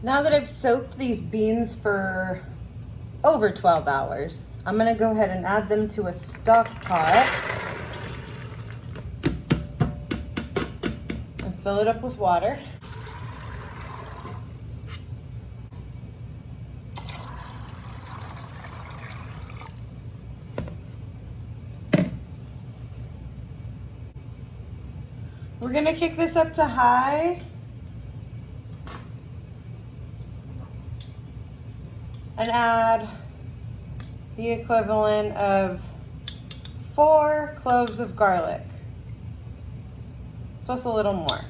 Now that I've soaked these beans for over 12 hours, I'm gonna go ahead and add them to a stock pot and fill it up with water. We're gonna kick this up to high and add the equivalent of 4 cloves of garlic, plus a little more.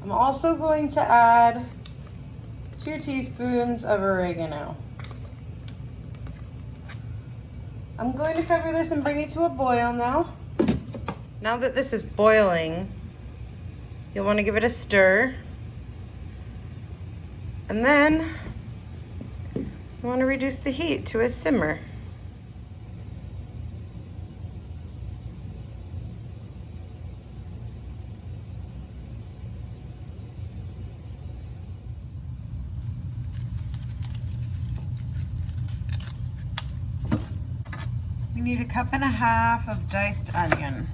I'm also going to add 2 teaspoons of oregano. I'm going to cover this and bring it to a boil now. Now that this is boiling, you'll want to give it a stir. And then you want to reduce the heat to a simmer. We need 1.5 cups of diced onion.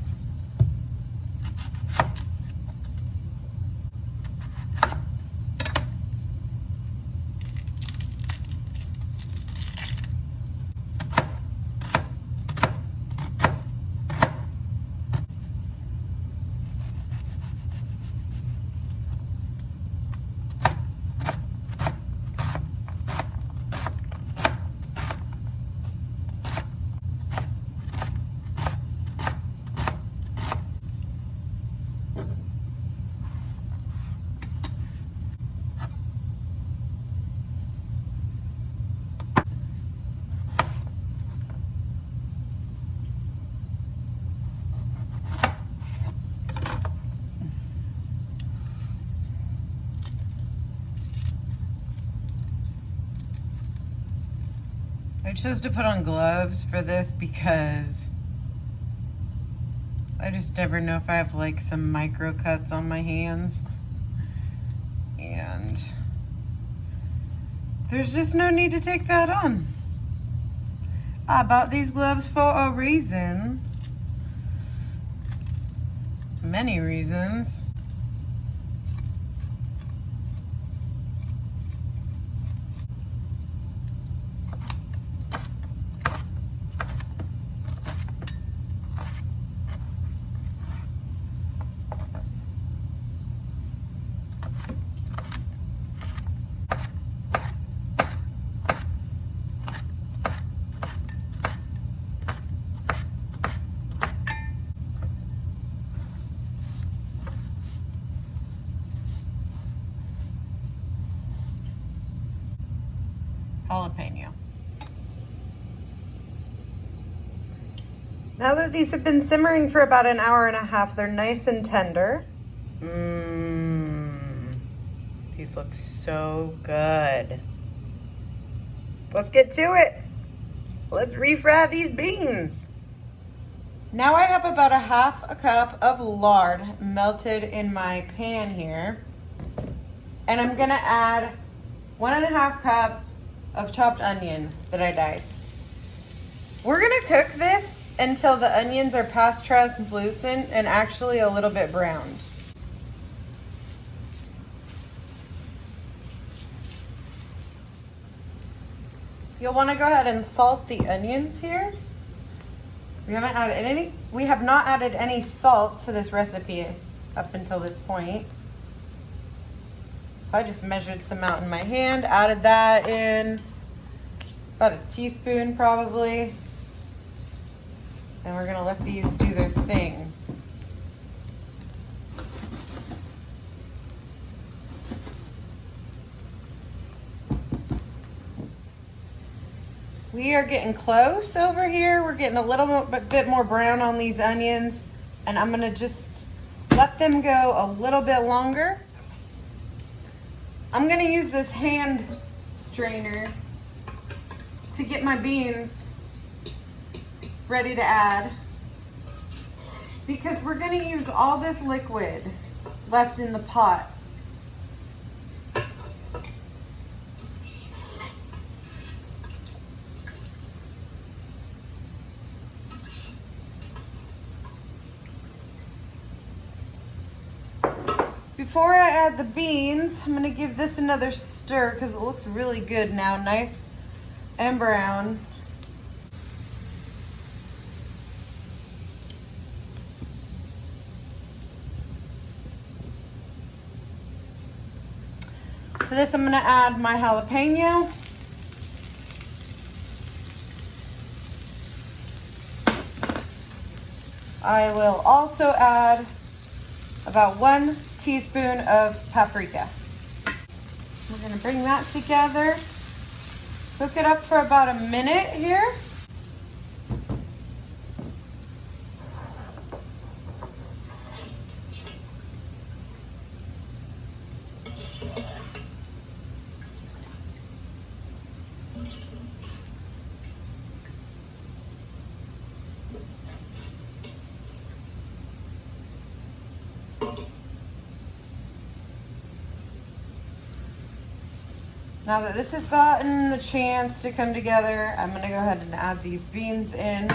I chose to put on gloves for this because I just never know if I have like some micro cuts on my hands, and there's just no need to take that on. I bought these gloves for a reason. Many reasons. Jalapeno. Now that these have been simmering for about 1.5 hours, they're nice and tender. These look so good. Let's get to it. Let's refry these beans. Now I have about 1/2 cup of lard melted in my pan here. And I'm gonna add 1.5 cups of chopped onion that I diced. We're gonna cook this until the onions are past translucent and actually a little bit browned. You'll want to go ahead and salt the onions here. We have not added any salt to this recipe up until this point. So I just measured some out in my hand, added that in, about a teaspoon probably. And we're gonna let these do their thing. We are getting close over here. We're getting a little bit more brown on these onions, and I'm gonna just let them go a little bit longer. I'm gonna use this hand strainer to get my beans ready to add. because we're gonna use all this liquid left in the pot. Before I add the beans, I'm gonna give this another stir because it looks really good now, nice and brown. To this, I'm gonna add my jalapeno. I will also add about 1 teaspoon of paprika. We're gonna bring that together. Cook it up for about a minute here. Now that this has gotten the chance to come together, I'm gonna go ahead and add these beans in.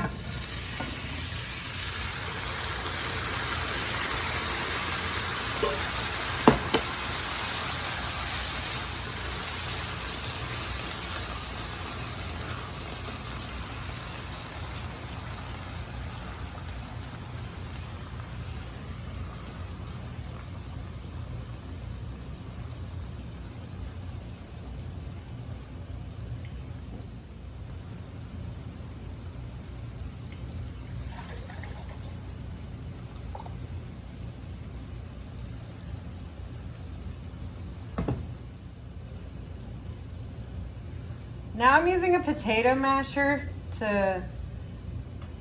Now I'm using a potato masher to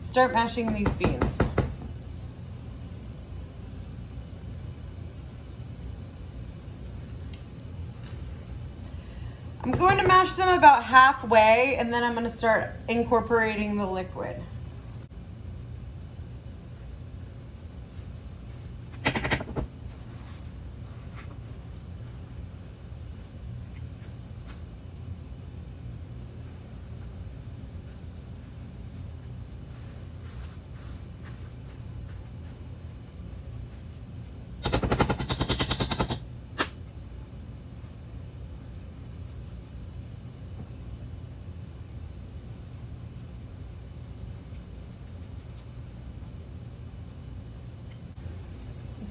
start mashing these beans. I'm going to mash them about halfway and then I'm going to start incorporating the liquid.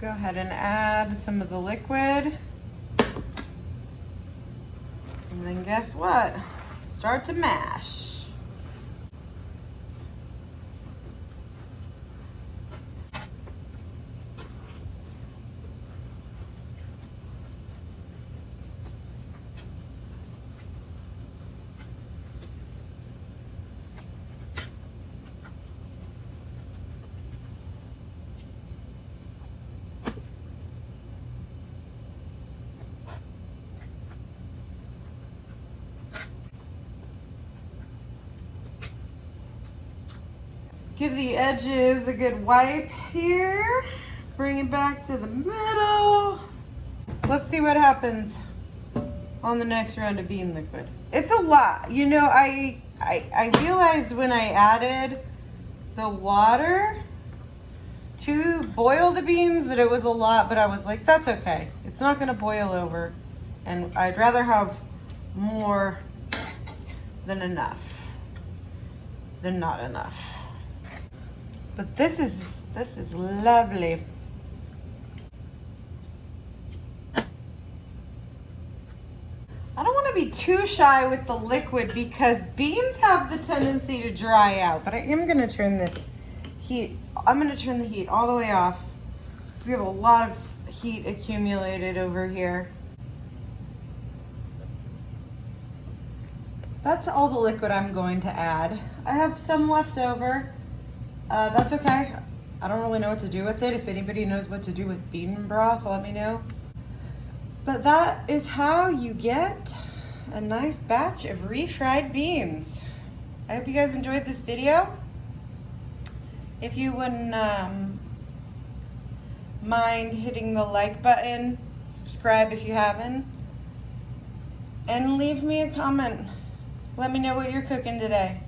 Go ahead and add some of the liquid. And then guess what? Start to mash. Give the edges a good wipe here. Bring it back to the middle. Let's see what happens on the next round of bean liquid. It's a lot. You know, I realized when I added the water to boil the beans that it was a lot, but I was like, that's okay. It's not gonna boil over. And I'd rather have more than enough than not enough. But this is lovely. I don't want to be too shy with the liquid because beans have the tendency to dry out. But I am going to turn this heat. I'm going to turn the heat all the way off. We have a lot of heat accumulated over here. That's all the liquid I'm going to add. I have some left over. That's okay. I don't really know what to do with it. If anybody knows what to do with bean broth, let me know. But that is how you get a nice batch of refried beans. I hope you guys enjoyed this video. If you wouldn't mind hitting the like button, subscribe if you haven't, and leave me a comment. Let me know what you're cooking today.